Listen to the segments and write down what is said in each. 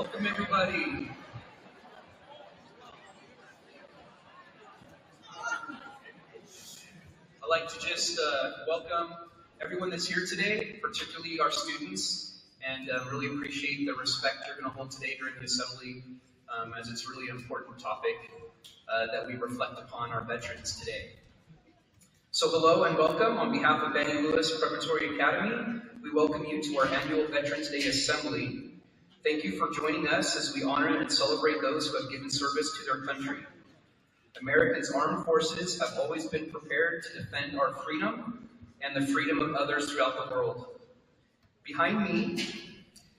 Welcome, everybody. I'd like to just welcome everyone that's here today, particularly our students, and really appreciate the respect you're going to hold today during the assembly, as it's really an important topic that we reflect upon our veterans today. So hello and welcome. On behalf of Benny Lewis Preparatory Academy, we welcome you to our annual Veterans Day Assembly. Thank you for joining us as we honor and celebrate those who have given service to their country. America's armed forces have always been prepared to defend our freedom and the freedom of others throughout the world. Behind me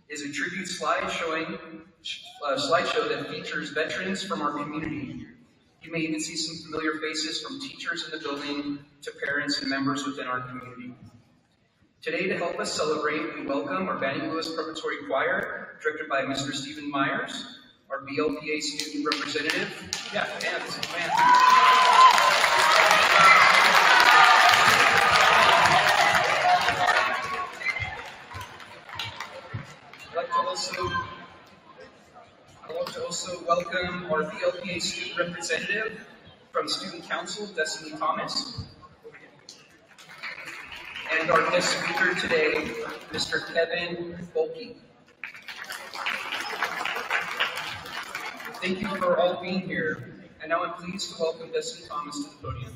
is a tribute slideshow that features veterans from our community. You may even see some familiar faces from teachers in the building to parents and members within our community. Today, to help us celebrate, we welcome our Banning Lewis Preparatory Choir, directed by Mr. Stephen Myers, our BLPA student representative. Yeah, hands, man. I'd like to also welcome our BLPA student representative from Student Council, Destiny Thomas. And our guest speaker today, Mr. Kevin Bolke. Thank you for all being here. And now I'm pleased to welcome Destiny Thomas to the podium.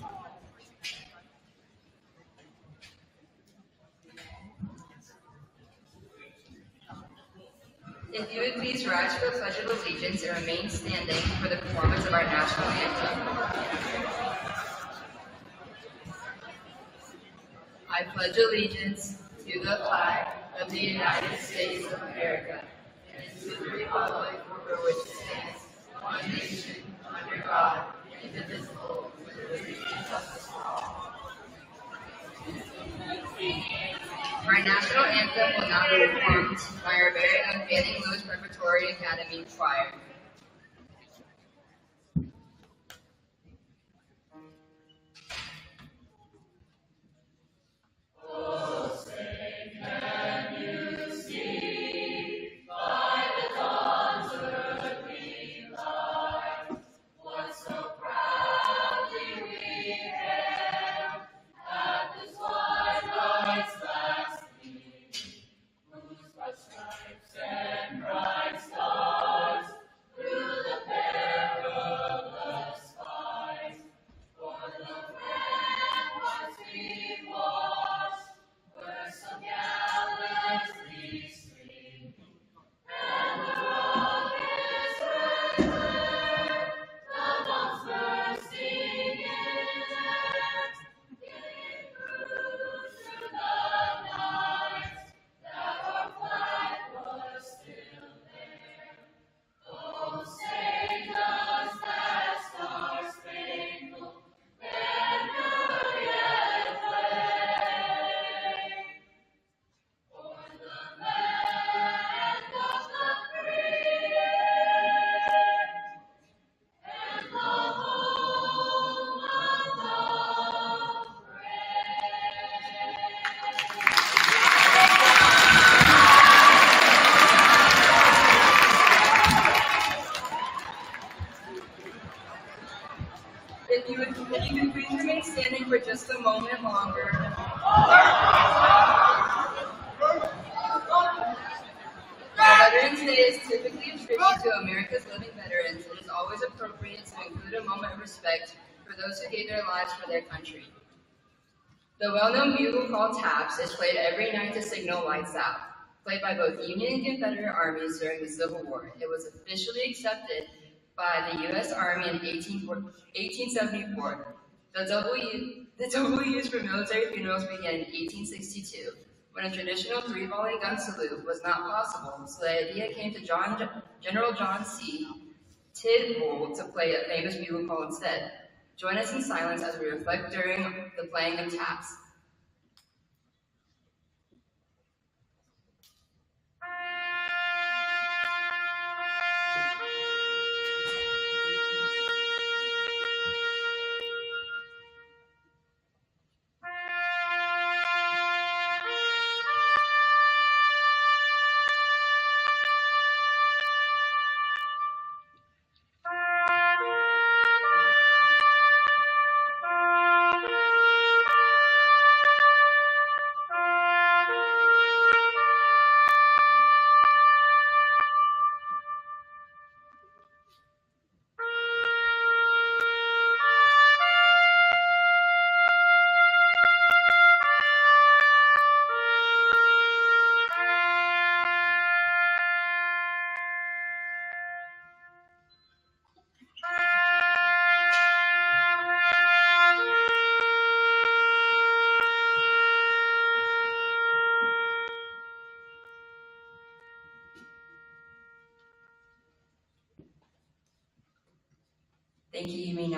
If you would please rise for the Pledge of Allegiance and remain standing for the performance of our national anthem. I pledge allegiance to the flag of the United States of America and to the republic for which it stands, one nation, under God, indivisible, with liberty and justice for all. Our national anthem will now be performed by our very own Banning Lewis Preparatory Academy Choir. If you could please remain standing for just a moment longer. While Veterans Day is typically a tribute to America's living veterans, it is always appropriate to include a moment of respect for those who gave their lives for their country. The well-known bugle call taps is played every night to signal lights out, played by both Union and Confederate armies during the Civil War. It was officially accepted by the U.S. Army in 1874. The double use for military funerals began in 1862, when a traditional three-volley gun salute was not possible, so the idea came to General John C. Tidwell to play a famous bugle call instead. Join us in silence as we reflect during the playing of taps.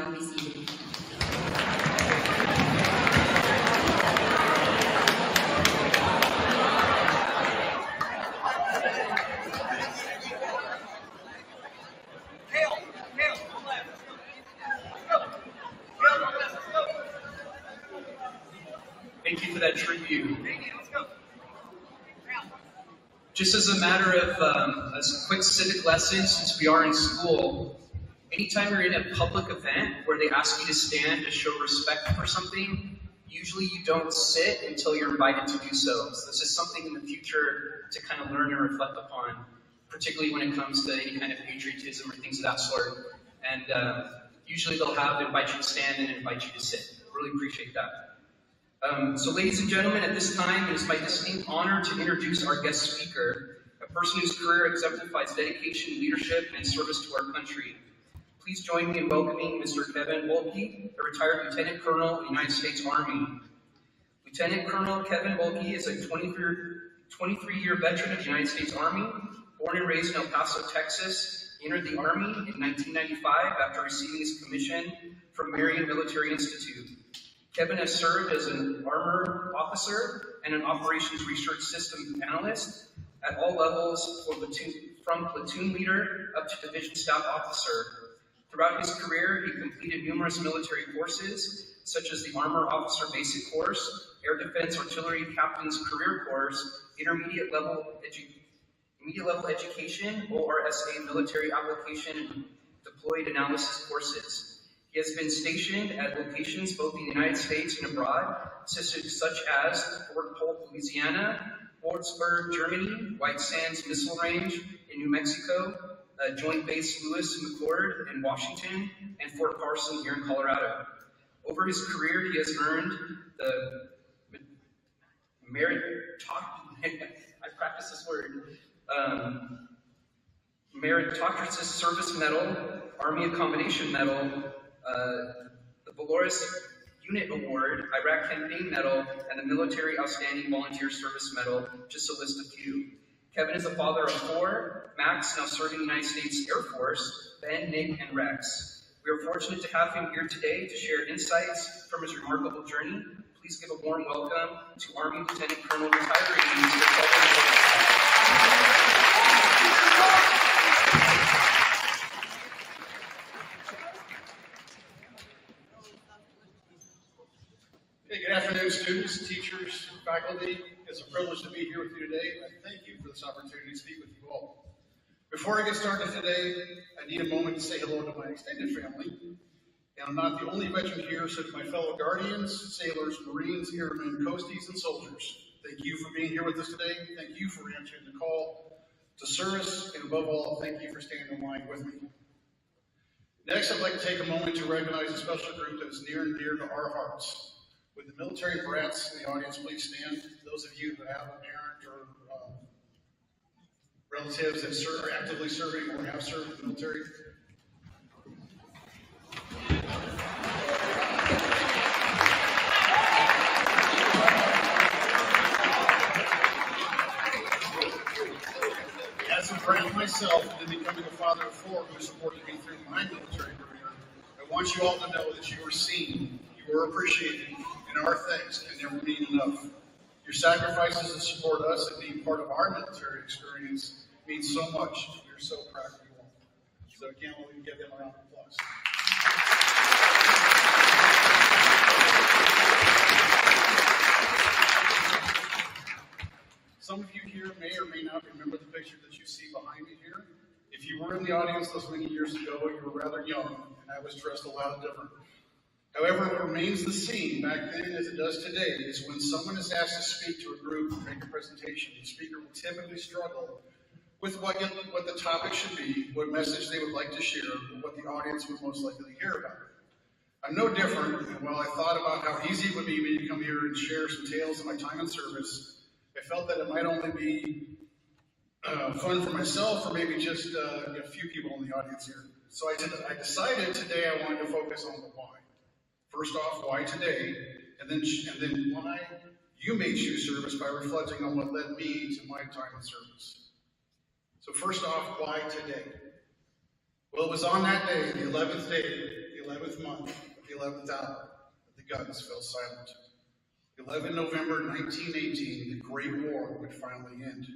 and be seated. Thank you for that tribute. Just as a matter of a quick civic lesson, since we are in school, anytime you're in a public event where they ask you to stand to show respect for something, usually you don't sit until you're invited to do so. So this is something in the future to kind of learn and reflect upon, particularly when it comes to any kind of patriotism or things of that sort. And usually they'll invite you to stand and invite you to sit. Really appreciate that. So ladies and gentlemen, at this time, it is my distinct honor to introduce our guest speaker, a person whose career exemplifies dedication, leadership, and service to our country. Please join me in welcoming Mr. Kevin Boelke, a retired Lieutenant Colonel of the United States Army. Lieutenant Colonel Kevin Boelke is a 23-year veteran of the United States Army. Born and raised in El Paso, Texas, he entered the Army in 1995 after receiving his commission from Marion Military Institute. Kevin has served as an armor officer and an operations research system analyst at all levels from platoon leader up to division staff officer. Throughout his career, he completed numerous military courses, such as the Armor Officer Basic Course, Air Defense Artillery Captain's Career Course, Intermediate Level Education, ORSA Military Application, and Deployed Analysis courses. He has been stationed at locations both in the United States and abroad, such as Fort Polk, Louisiana, Wartburg, Germany, White Sands Missile Range in New Mexico, Joint Base Lewis McChord in Washington, and Fort Carson here in Colorado. Over his career, he has earned the Meritorious Service Medal, Army Accommodation Medal, the Valorous Unit Award, Iraq Campaign Medal, and the Military Outstanding Volunteer Service Medal, just to list a few. Kevin is the father of 4, Max, now serving the United States Air Force, Ben, Nick, and Rex. We are fortunate to have him here today to share insights from his remarkable journey. Please give a warm welcome to Army Lieutenant Colonel retiree Mr. Kevin Boelke. Hey, good afternoon, students, teachers, faculty. It's a privilege to be here with you today. I thank you for this opportunity to speak with you all. Before I get started today, I need a moment to say hello to my extended family. And I'm not the only veteran here, so to my fellow guardians, sailors, Marines, airmen, coasties, and soldiers, thank you for being here with us today. Thank you for answering the call to service, and above all, thank you for standing in line with me. Next, I'd like to take a moment to recognize a special group that is near and dear to our hearts. Would the military brats in the audience please stand? Those of you who have a parent or relatives that are actively serving or have served in the military. As a brat myself, and then becoming a father of 4 who supported me through my military career, I want you all to know that you are seen, you are appreciated, and our thanks can never be enough. Your sacrifices to support us and being part of our military experience means so much. We're so proud of you all. So again, we'll give them a round of applause. Some of you here may or may not remember the picture that you see behind me here. If you were in the audience those many years ago, you were rather young, and I was dressed a lot different. However, what remains the same back then as it does today is when someone is asked to speak to a group or make a presentation, the speaker will typically struggle with what the topic should be, what message they would like to share, and what the audience would most likely hear about. I'm no different, and while I thought about how easy it would be for me to come here and share some tales of my time in service, I felt that it might only be fun for myself or maybe just a few people in the audience here. So I decided today I wanted to focus on the why. First off, why today, and then why you may choose service by reflecting on what led me to my time in service. So first off, why today? Well, it was on that day, the 11th 11th month of the 11th hour, the guns fell silent. 11 November 1918, the Great War would finally end.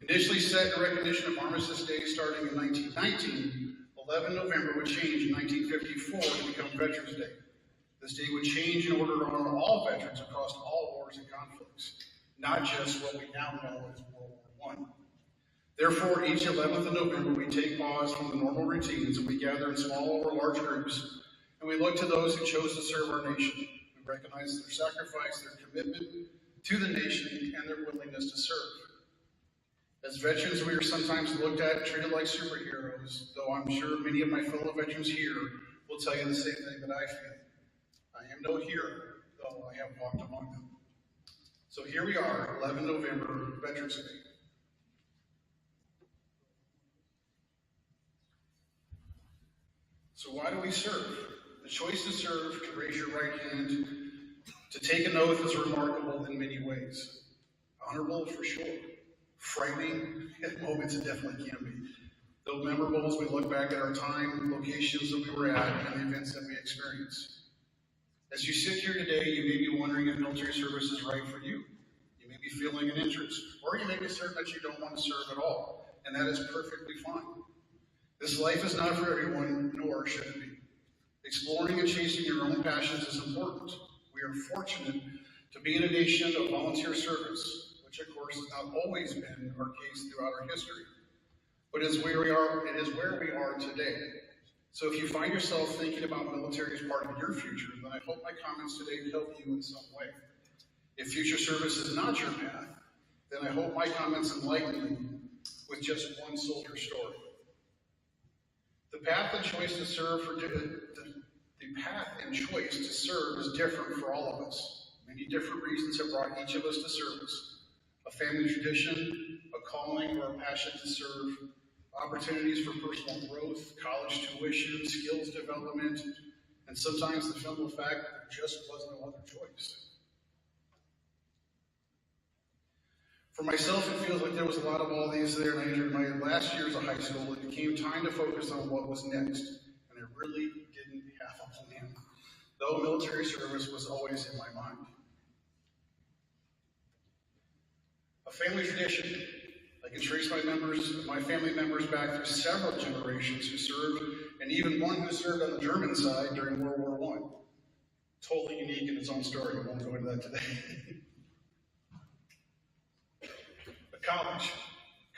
Initially set in recognition of Armistice Day starting in 1919, 11 November would change in 1954 to become Veterans Day. This day would change in order to honor all veterans across all wars and conflicts, not just what we now know as World War I. Therefore, each 11th of November, we take pause from the normal routines and we gather in small or large groups, and we look to those who chose to serve our nation. We recognize their sacrifice, their commitment to the nation, and their willingness to serve. As veterans, we are sometimes looked at and treated like superheroes, though I'm sure many of my fellow veterans here will tell you the same thing that I feel. I am no hero, though I have walked among them. So here we are, 11 November, Veterans Day. So why do we serve? The choice to serve, to raise your right hand, to take an oath is remarkable in many ways. Honorable for sure. Frightening at moments it definitely can be. Though memorable as we look back at our time, locations that we were at, and the events that we experienced. As you sit here today, you may be wondering if military service is right for you. You may be feeling an interest, or you may be certain that you don't want to serve at all, and that is perfectly fine. This life is not for everyone, nor should it be. Exploring and chasing your own passions is important. We are fortunate to be in a nation of volunteer service, which of course has not always been our case throughout our history. But it is where we are today. So if you find yourself thinking about military as part of your future, then I hope my comments today help you in some way. If future service is not your path, then I hope my comments enlighten you with just one soldier story. The path and choice to serve is different for all of us. Many different reasons have brought each of us to service. A family tradition, a calling or a passion to serve, opportunities for personal growth, college tuition, skills development, and sometimes the simple fact that there just was no other choice. For myself, it feels like there was a lot of all these there, and I entered my last years of high school. It became time to focus on what was next, and I really didn't have a plan, though military service was always in my mind. A family tradition. I can trace my family members back through several generations who served, and even one who served on the German side during World War I. Totally unique in its own story. I won't go into that today. College.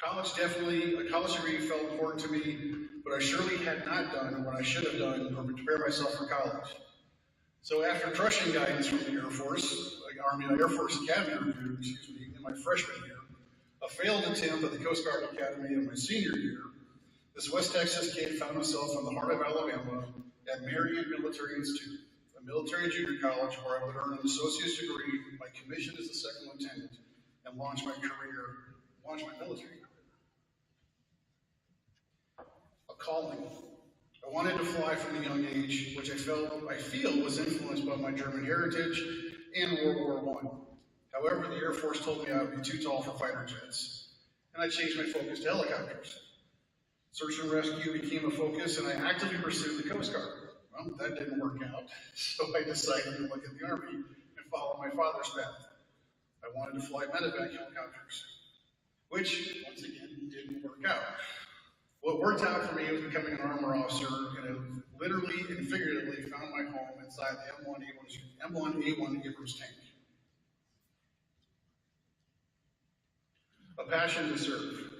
A college degree felt important to me, but I surely had not done what I should have done to prepare myself for college. So after crushing guidance from the Air Force, Air Force Academy review, in my freshman year, a failed attempt at the Coast Guard Academy in my senior year, this West Texas kid found himself in the heart of Alabama at Marion Military Institute, a military junior college where I would earn an associate's degree, my commission as a second lieutenant, and launch my military career. A calling. I wanted to fly from a young age, which I feel was influenced by my German heritage and World War I. However, the Air Force told me I would be too tall for fighter jets, and I changed my focus to helicopters. Search and rescue became a focus, and I actively pursued the Coast Guard. Well, that didn't work out, so I decided to look at the Army and follow my father's path. I wanted to fly medevac helicopters, which, once again, didn't work out. What worked out for me was becoming an armor officer, and I literally and figuratively found my home inside the M1A1 Abrams tank. A passion to serve.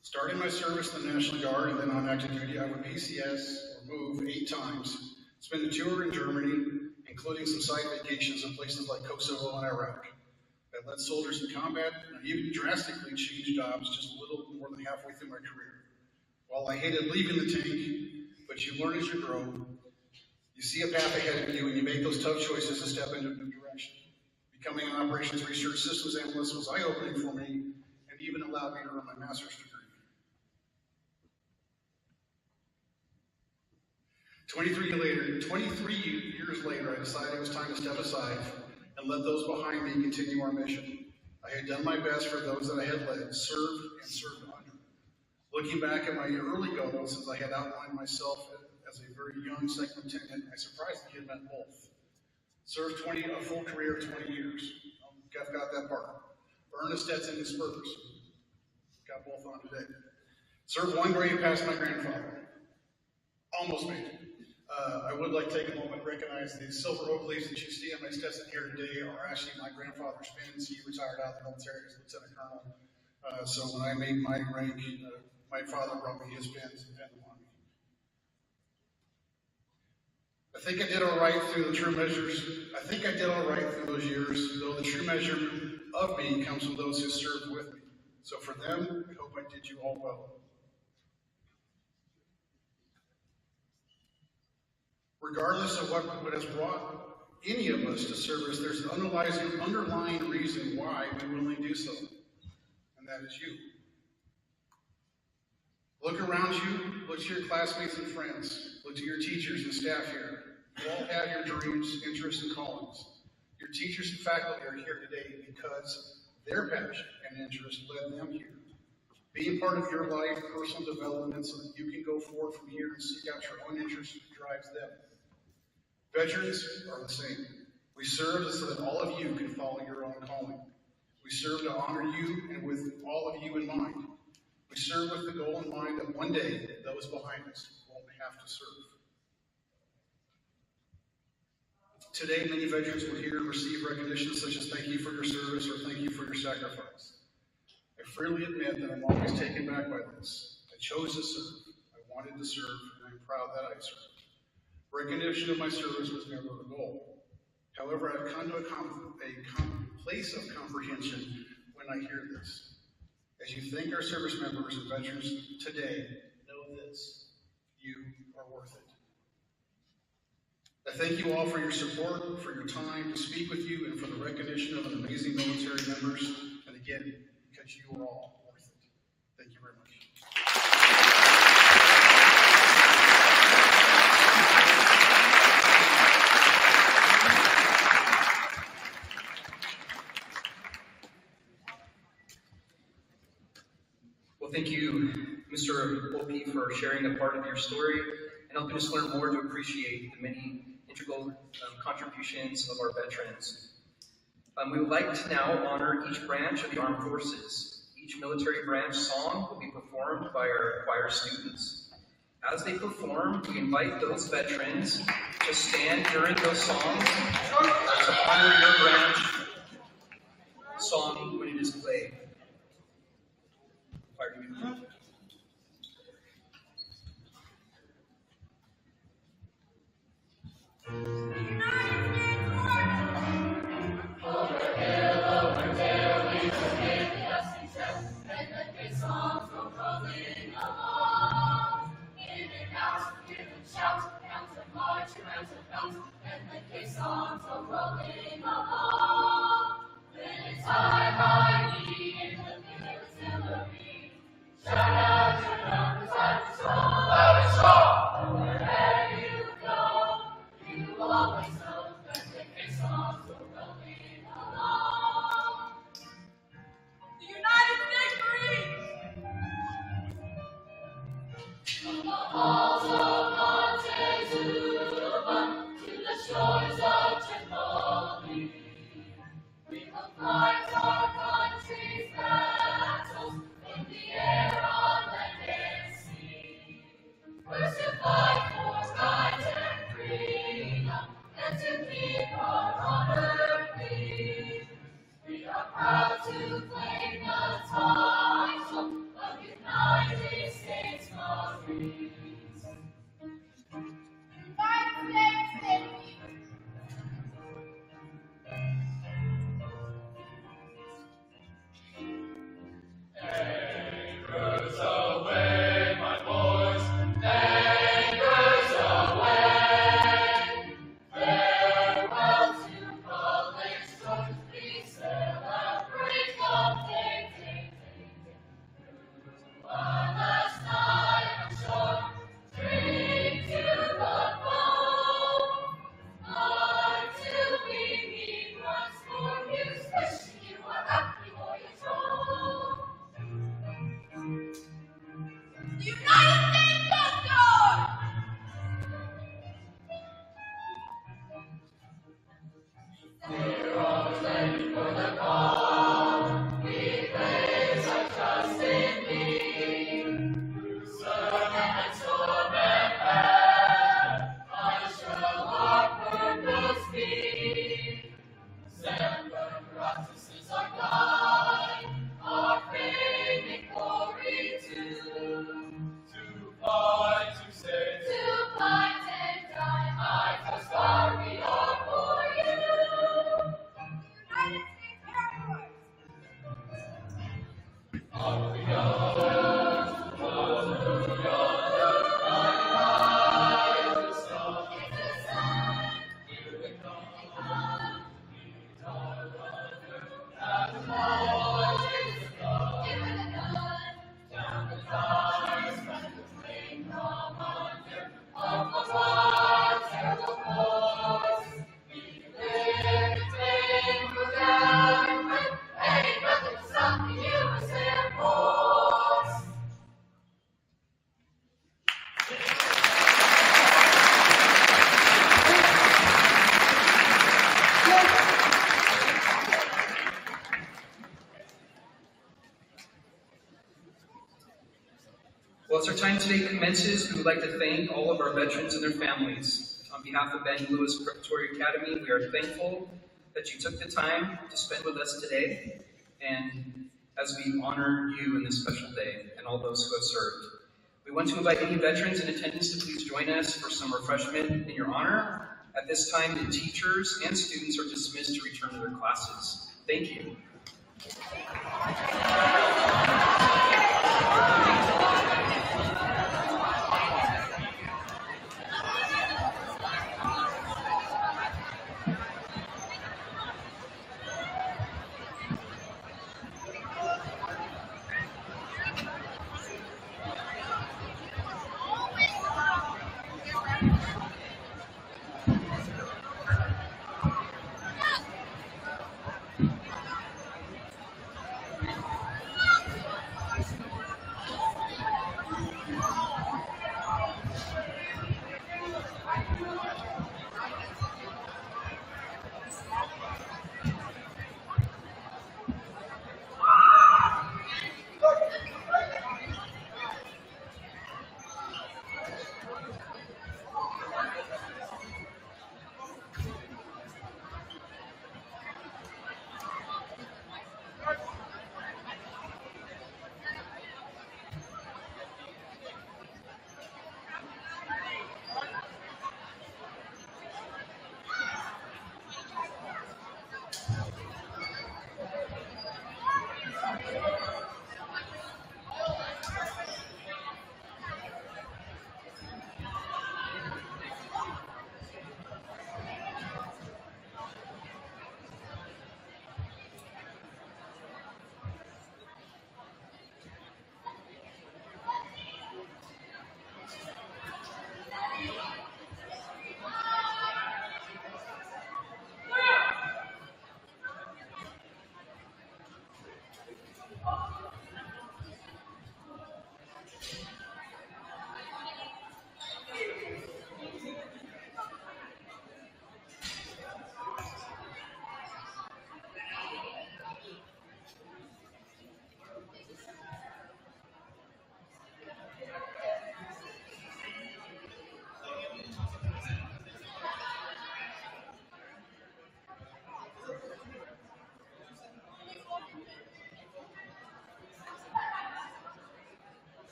Starting my service in the National Guard and then on active duty, I would PCS or move 8 times, spend a tour in Germany, including some side vacations in places like Kosovo and Iraq. I led soldiers in combat, and I even drastically changed jobs just a little more than halfway through my career. While I hated leaving the tank, but you learn as you grow, you see a path ahead of you, and you make those tough choices to step into a new direction. Becoming an operations research systems analyst was eye-opening for me, and even allowed me to earn my master's degree. 23 years later, I decided it was time to step aside and let those behind me continue our mission. I had done my best for those that I had led, served and served under. Looking back at my early goals, as I had outlined myself as a very young second lieutenant. I surprised the kid met both. Served a full career of 20 years. I've got that part. Earned a Stetson and Spurs. Got both on today. Served one grade past my grandfather. Almost made it. I would like to take a moment to recognize the silver oak leaves that you see on my Stetson here today are actually my grandfather's pins. He retired out of the military as Lieutenant Colonel. So when I made my rank, my father brought me his pins and pinned them on me. I think I did all right through the true measures. I think I did all right through those years, though the true measure of me comes from those who served with me. So for them, I hope I did you all well. Regardless of what has brought any of us to service, there's an underlying reason why we willingly do so, and that is you. Look around you, look to your classmates and friends, look to your teachers and staff here. You all have your dreams, interests, and callings. Your teachers and faculty are here today because their passion and interest led them here. Being part of your life, personal development, so that you can go forward from here and seek out your own interest drives them. Veterans are the same. We serve so that all of you can follow your own calling. We serve to honor you and with all of you in mind. We serve with the goal in mind that one day those behind us won't have to serve. Today, many veterans will here receive recognition such as thank you for your service or thank you for your sacrifice. I freely admit that I'm always taken back by this. I chose to serve. I wanted to serve, and I'm proud that I served. Recognition of my service was never the goal. However, I've come to a place of comprehension when I hear this. As you thank our service members and veterans today, know this, you are worth it. I thank you all for your support, for your time to speak with you, and for the recognition of an amazing military members, and again, because you are all worth it. Thank you very much. Well, thank you, Mr. Wolpe, for sharing a part of your story and helping us learn more to appreciate the many integral contributions of our veterans. We would like to now honor each branch of the armed forces. Each military branch song will be performed by our choir students. As they perform, we invite those veterans to stand during those songs to honor your branch song when it is played. Keep our honor free. Well, as our time today commences, we would like to thank all of our veterans and their families. On behalf of Benny Lewis Preparatory Academy, we are thankful that you took the time to spend with us today, and as we honor you in this special day and all those who have served. We want to invite any veterans in attendance to please join us for some refreshment in your honor. At this time, the teachers and students are dismissed to return to their classes. Thank you.